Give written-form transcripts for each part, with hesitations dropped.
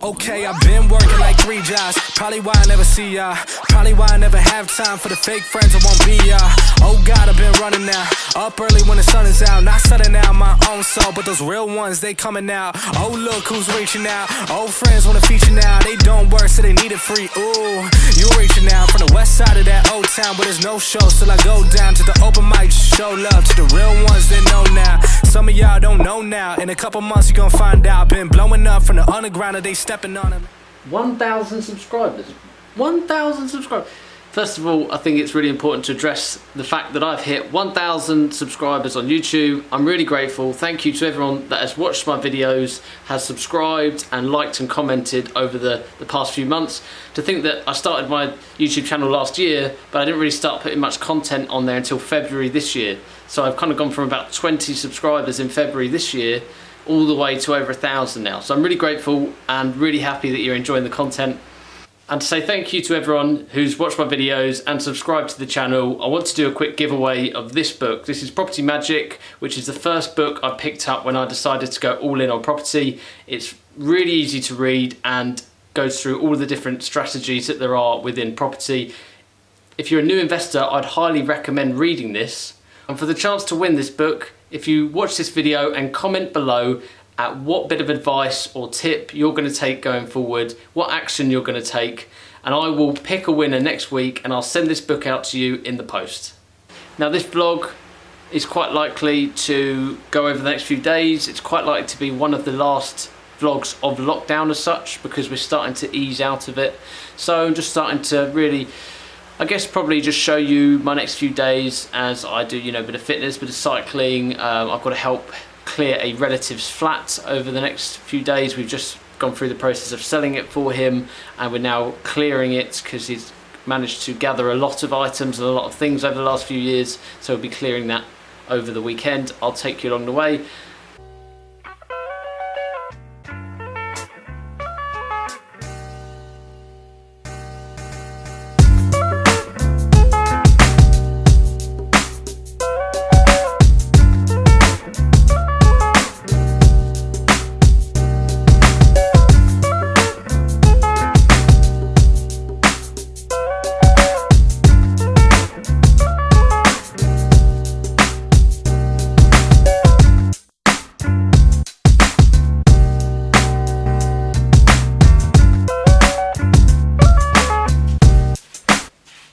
Okay, I've been working like 3 jobs. Probably why I never see ya. Probably why I never have time for the fake friends I won't be ya. Oh God, I've been running now. Up early when the sun is out. Not setting out my own soul, but those real ones, they coming out. Oh look who's reaching out. Old friends wanna feature now. They don't work so they need it free. Ooh, you reaching out from the west side of that old town where there's no shows till I go down to the open mic. Show love to the real ones they know now. Some of y'all don't know now. In a couple months you gon' find out. Been blowing up from the underground and they stepping on them. 1,000 subscribers. 1,000 subscribers. First of all, I think it's really important to address the fact that I've hit 1,000 subscribers on YouTube. I'm really grateful. Thank you to everyone that has watched my videos, has subscribed and liked and commented over the past few months. To think that I started my YouTube channel last year, but I didn't really start putting much content on there until February this year. So I've kind of gone from about 20 subscribers in February this year all the way to over 1,000 now. So I'm really grateful and really happy that you're enjoying the content. And to say thank you to everyone who's watched my videos and subscribed to the channel, I want to do a quick giveaway of this book. This is Property Magic, which is the first book I picked up when I decided to go all in on property. It's really easy to read and goes through all the different strategies that there are within property. If you're a new investor, I'd highly recommend reading this. And for the chance to win this book, if you watch this video and comment below at what bit of advice or tip you're going to take going forward, what action you're going to take, and I will pick a winner next week and I'll send this book out to you in the post. Now this vlog is quite likely to go over the next few days. It's quite likely to be one of the last vlogs of lockdown as such, because we're starting to ease out of it. So I'm just starting to really, I guess, probably just show you my next few days as I do, you know, a bit of fitness, bit of cycling. I've got to help clear a relative's flat over the next few days. We've just gone through the process of selling it for him and we're now clearing it because he's managed to gather a lot of items and a lot of things over the last few years. So we'll be clearing that over the weekend. I'll take you along the way.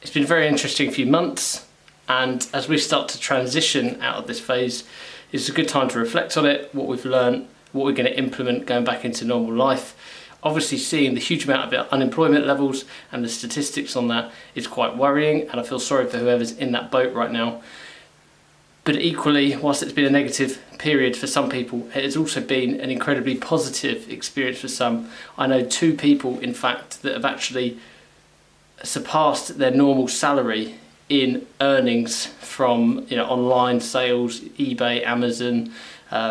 It's been a very interesting few months, and as we start to transition out of this phase, it's a good time to reflect on it, what we've learned, what we're going to implement going back into normal life. Obviously seeing the huge amount of unemployment levels and the statistics on that is quite worrying, and I feel sorry for whoever's in that boat right now. But equally, whilst it's been a negative period for some people, it has also been an incredibly positive experience for some. I know 2 people, in fact, that have actually surpassed their normal salary in earnings from, you know, online sales, eBay, Amazon,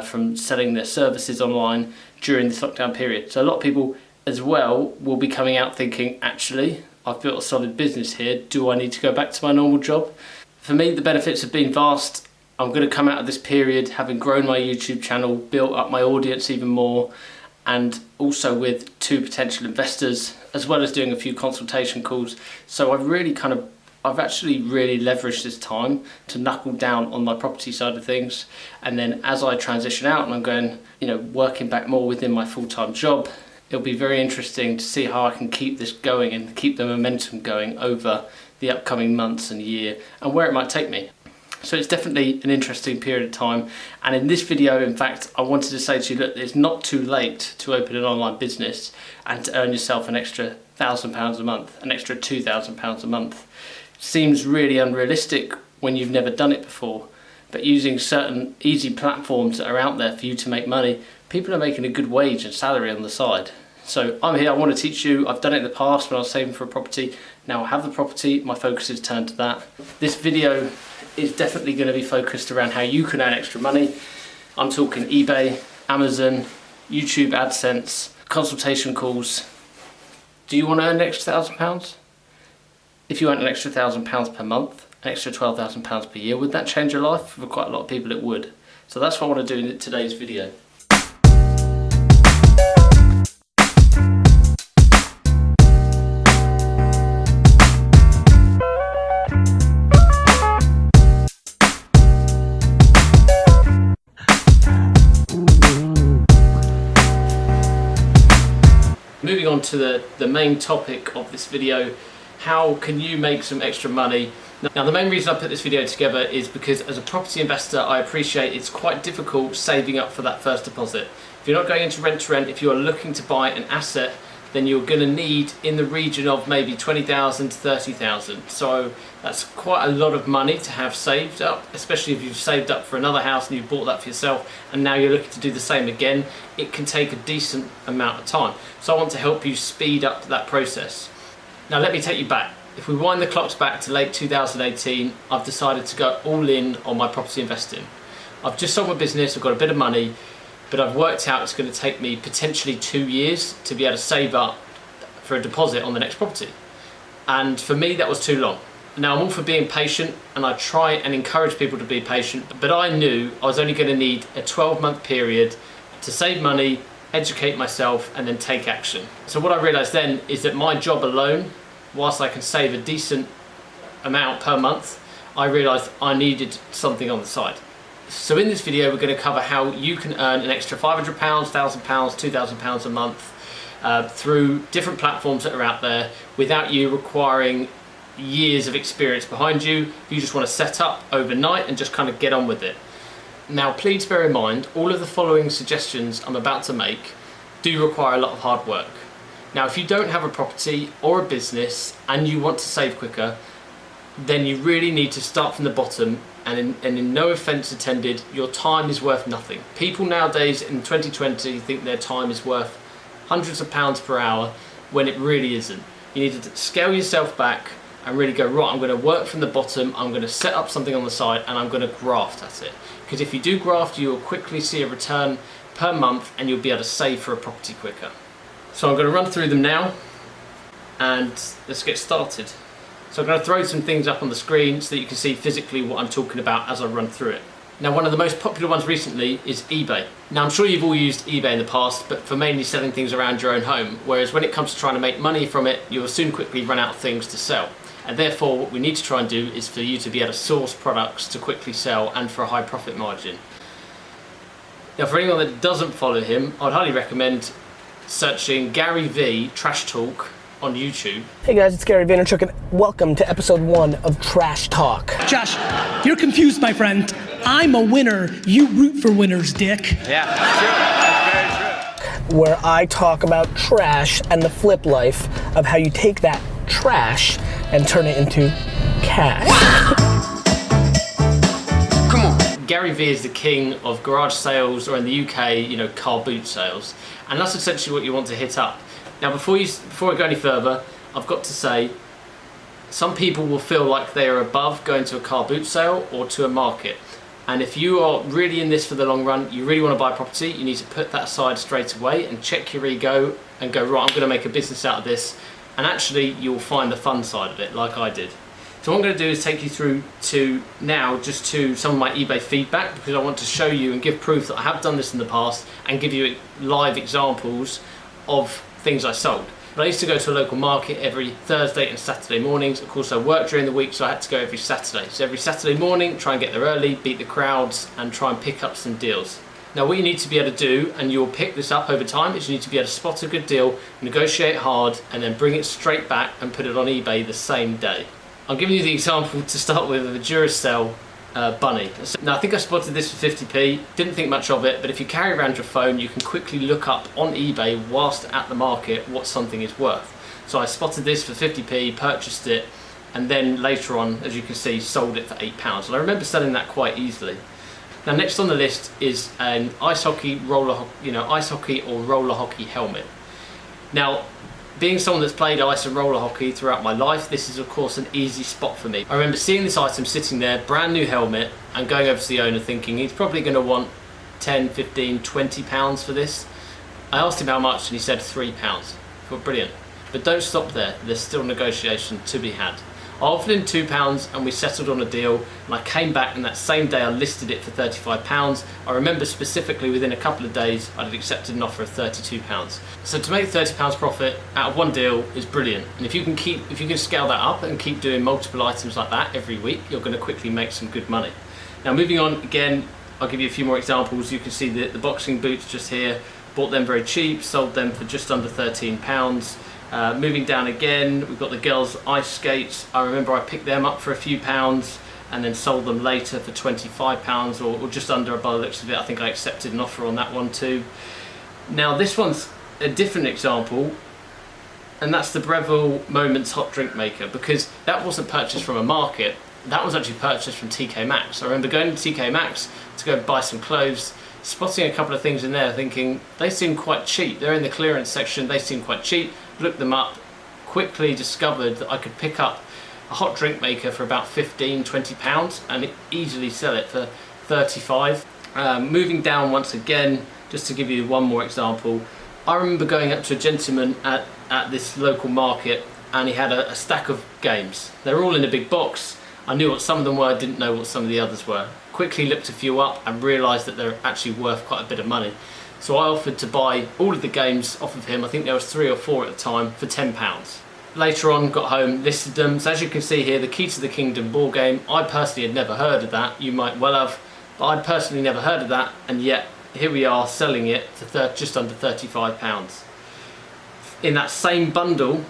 from selling their services online during this lockdown period. So a lot of people as well will be coming out thinking, actually, I've built a solid business here. Do I need to go back to my normal job? For me, the benefits have been vast. I'm going to come out of this period having grown my YouTube channel, built up my audience even more, and also with 2 potential investors, as well as doing a few consultation calls. So I've actually really leveraged this time to knuckle down on my property side of things. And then as I transition out and I'm going, you know, working back more within my full-time job, it'll be very interesting to see how I can keep this going and keep the momentum going over the upcoming months and year and where it might take me. So it's definitely an interesting period of time. And in this video, in fact, I wanted to say to you that it's not too late to open an online business and to earn yourself an extra £1,000 a month, an extra £2,000 a month. Seems really unrealistic when you've never done it before, but using certain easy platforms that are out there for you to make money, people are making a good wage and salary on the side. So I'm here, I want to teach you. I've done it in the past when I was saving for a property. Now I have the property, my focus is turned to that. This video is definitely going to be focused around how you can earn extra money. I'm talking eBay, Amazon, YouTube AdSense, consultation calls. Do you want to earn an extra £1,000? If you earn an extra £1,000 per month, an extra £12,000 per year, would that change your life? For quite a lot of people it would. So that's what I want to do in today's video. Moving on to the main topic of this video, how can you make some extra money? Now the main reason I put this video together is because as a property investor I appreciate it's quite difficult saving up for that first deposit. If you're not going into rent to rent, if you're looking to buy an asset, then you're going to need in the region of maybe 20,000 to 30,000. So that's quite a lot of money to have saved up, especially if you've saved up for another house and you've bought that for yourself and now you're looking to do the same again. It can take a decent amount of time. So I want to help you speed up that process. Now let me take you back. If we wind the clocks back to late 2018, I've decided to go all in on my property investing. I've just sold my business, I've got a bit of money, but I've worked out it's going to take me potentially 2 years to be able to save up for a deposit on the next property. And for me, that was too long. Now I'm all for being patient and I try and encourage people to be patient, but I knew I was only going to need a 12-month period to save money, educate myself, and then take action. So what I realized then is that my job alone, whilst I can save a decent amount per month, I realized I needed something on the side. So in this video we're going to cover how you can earn an extra £500, £1,000, £2,000 a month through different platforms that are out there without you requiring years of experience behind you. You just want to set up overnight and just kind of get on with it. Now please bear in mind all of the following suggestions I'm about to make do require a lot of hard work. Now if you don't have a property or a business and you want to save quicker, then you really need to start from the bottom, and in no offence intended, your time is worth nothing. People nowadays in 2020 think their time is worth hundreds of pounds per hour when it really isn't. You need to scale yourself back and really go, right, I'm going to work from the bottom, I'm going to set up something on the side and I'm going to graft at it. Because if you do graft, you will quickly see a return per month and you'll be able to save for a property quicker. So I'm going to run through them now and let's get started. So I'm going to throw some things up on the screen so that you can see physically what I'm talking about as I run through it. Now one of the most popular ones recently is eBay. Now I'm sure you've all used eBay in the past, but for mainly selling things around your own home, whereas when it comes to trying to make money from it, you'll soon quickly run out of things to sell. And therefore what we need to try and do is for you to be able to source products to quickly sell and for a high profit margin. Now for anyone that doesn't follow him, I'd highly recommend searching Gary V Trash Talk on YouTube. Hey guys, it's Gary Vaynerchuk and welcome to episode 1 of Trash Talk. Josh, you're confused, my friend. I'm a winner. You root for winners, dick. Yeah, that's true. That's very true. Where I talk about trash and the flip life of how you take that trash and turn it into cash. Come on. Gary V is the king of garage sales, or in the UK, car boot sales. And that's essentially what you want to hit up. Now before I go any further, I've got to say, some people will feel like they are above going to a car boot sale or to a market. And if you are really in this for the long run, you really want to buy property, you need to put that aside straight away and check your ego and go, right, I'm going to make a business out of this. And actually you'll find the fun side of it, like I did. So what I'm going to do is take you through to some of my eBay feedback, because I want to show you and give proof that I have done this in the past and give you live examples of things I sold. But I used to go to a local market every Thursday and Saturday mornings. Of course I worked during the week, so I had to go every Saturday. So every Saturday morning, try and get there early, beat the crowds and try and pick up some deals. Now what you need to be able to do, and you'll pick this up over time, is you need to be able to spot a good deal, negotiate hard, and then bring it straight back and put it on eBay the same day. I'm giving you the example to start with of a Duracell bunny. Now I think I spotted this for 50p, didn't think much of it, but if you carry around your phone you can quickly look up on eBay whilst at the market what something is worth. So I spotted this for 50p, purchased it, and then later on, as you can see, sold it for £8. And I remember selling that quite easily. Now next on the list is an ice hockey or roller hockey helmet. Now being someone that's played ice and roller hockey throughout my life, this is of course an easy spot for me. I remember seeing this item sitting there, brand new helmet, and going over to the owner thinking he's probably going to want 10, 15, 20 pounds for this. I asked him how much and he said £3. I thought, brilliant. But don't stop there, there's still negotiation to be had. I offered him £2 and we settled on a deal, and I came back and that same day I listed it for £35. I remember specifically within a couple of days I'd accepted an offer of £32. So to make £30 profit out of one deal is brilliant, and if you can scale that up and keep doing multiple items like that every week, you're going to quickly make some good money. Now moving on, again, I'll give you a few more examples. You can see the boxing boots just here. bought them very cheap, sold them for just under £13. Moving down again, we've got the girls' ice skates. I remember I picked them up for a few pounds and then sold them later for £25 or just under, by the looks of it. I think I accepted an offer on that one too. Now this one's a different example, and that's the Breville Moments hot drink maker, because that wasn't purchased from a market, that was actually purchased from TK Maxx. I remember going to TK Maxx to go buy some clothes, spotting a couple of things in there, thinking they seem quite cheap. They're in the clearance section, they seem quite cheap. Looked them up, quickly discovered that I could pick up a hot drink maker for about £15–20 and easily sell it for 35. Moving down once again, just to give you one more example, I remember going up to a gentleman at this local market, and he had a stack of games. They were all in a big box. I knew what some of them were, didn't know what some of the others were. Quickly looked a few up and realised that they're actually worth quite a bit of money. So I offered to buy all of the games off of him. I think there was 3 or 4 at the time for £10. Later on, got home, listed them. So as you can see here, the Key to the Kingdom board game, I personally had never heard of that. You might well have, but I'd personally never heard of that, and yet here we are selling it for just under £35. In that same bundle,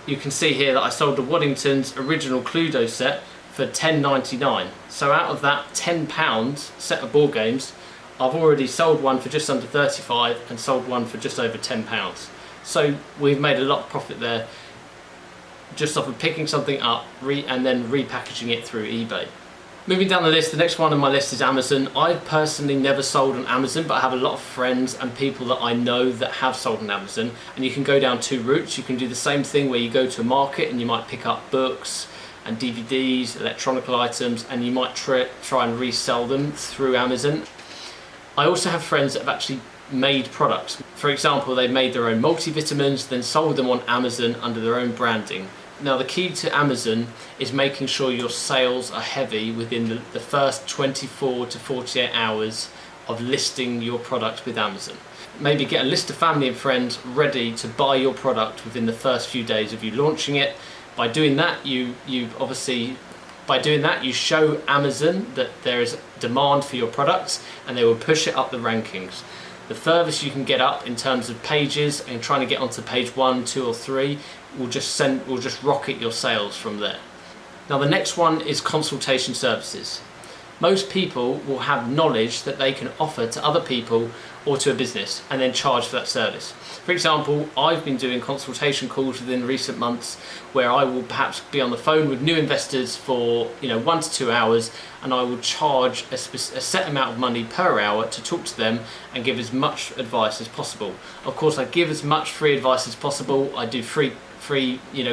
you can see here that I sold the Waddington's original Cluedo set for £10.99. So out of that £10 set of board games, I've already sold one for just under 35 and sold one for just over £10. So we've made a lot of profit there just off of picking something up and then repackaging it through eBay. Moving down the list, the next one on my list is Amazon. I've personally never sold on Amazon, but I have a lot of friends and people that I know that have sold on Amazon. And you can go down 2 routes. You can do the same thing where you go to a market and you might pick up books and DVDs, electronic items, and you might try and resell them through Amazon. I also have friends that have actually made products. For example, they made their own multivitamins, then sold them on Amazon under their own branding. Now the key to Amazon is making sure your sales are heavy within the first 24 to 48 hours of listing your product with Amazon. Maybe get a list of family and friends ready to buy your product within the first few days of you launching it. By doing that, you show Amazon that there is demand for your products, and they will push it up the rankings. The furthest you can get up in terms of pages and trying to get onto page 1, 2 or 3 will just rocket your sales from there. Now the next one is consultation services. Most people will have knowledge that they can offer to other people or to a business and then charge for that service. For example, I've been doing consultation calls within recent months where I will perhaps be on the phone with new investors for 1 to 2 hours, and I will charge a set amount of money per hour to talk to them and give as much advice as possible. Of course, I give as much free advice as possible. I do free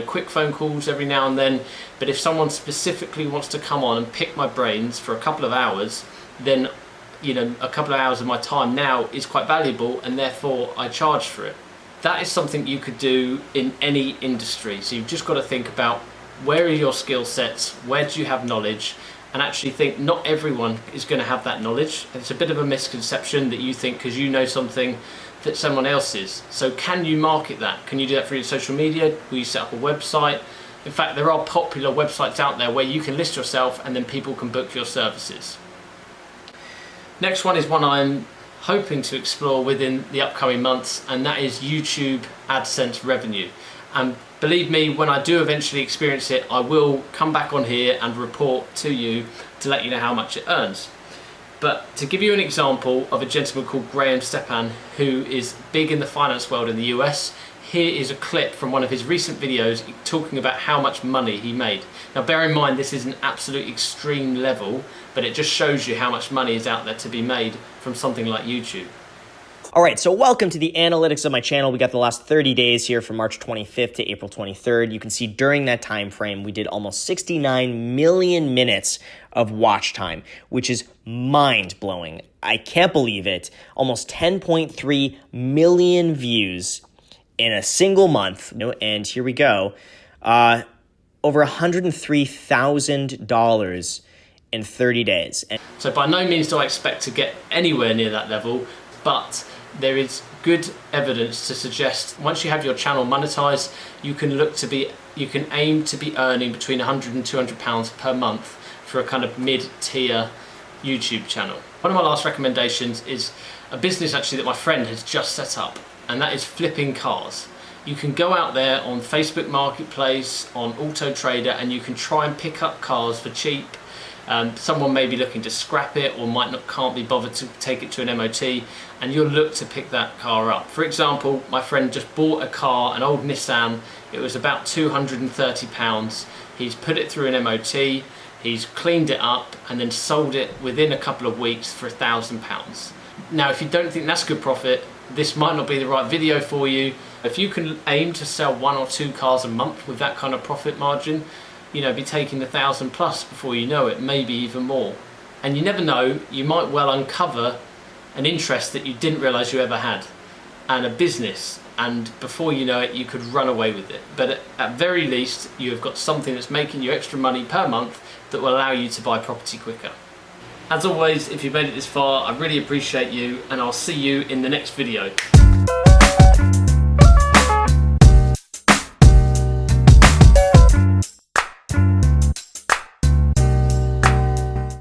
quick phone calls every now and then, but if someone specifically wants to come on and pick my brains for a couple of hours, then a couple of hours of my time now is quite valuable, and therefore I charge for it. That is something you could do in any industry. So you've just got to think about where are your skill sets, where do you have knowledge, and actually think not everyone is going to have that knowledge. It's a bit of a misconception that you think because you know something that someone else is. So can you market that? Can you do that through your social media? Will you set up a website? In fact, there are popular websites out there where you can list yourself and then people can book your services. Next one is one I'm hoping to explore within the upcoming months, and that is YouTube AdSense revenue. And believe me, when I do eventually experience it, I will come back on here and report to you to let you know how much it earns. But to give you an example of a gentleman called Graham Stepan, who is big in the finance world in the US, here is a clip from one of his recent videos talking about how much money he made. Now bear in mind, this is an absolute extreme level, but it just shows you how much money is out there to be made from something like YouTube. All right, so welcome to the analytics of my channel. We got the last 30 days here from March 25th to April 23rd. You can see during that time frame, we did almost 69 million minutes of watch time, which is mind-blowing. I can't believe it. Almost 10.3 million views in a single month. And here we go. Over $103,000 in 30 days. So by no means do I expect to get anywhere near that level, but there is good evidence to suggest once you have your channel monetized, you can aim to be earning between £100 and £200 per month for a kind of mid-tier YouTube channel. One of my last recommendations is a business actually that my friend has just set up, and that is flipping cars. You can go out there on Facebook Marketplace, on Auto Trader, and you can try and pick up cars for cheap. Someone may be looking to scrap it or can't be bothered to take it to an MOT, and you'll look to pick that car up. For example, my friend just bought a car, an old Nissan. It was about £230. He's put it through an MOT, he's cleaned it up and then sold it within a couple of weeks for £1,000. Now, if you don't think that's good profit, this might not be the right video for you. If you can aim to sell 1 or 2 cars a month with that kind of profit margin, you know, be taking 1,000 plus before you know it, maybe even more. And you never know, you might well uncover an interest that you didn't realize you ever had, and a business, and before you know it, you could run away with it. But at very least, you have got something that's making you extra money per month that will allow you to buy property quicker. As always, if you've made it this far, I really appreciate you, and I'll see you in the next video.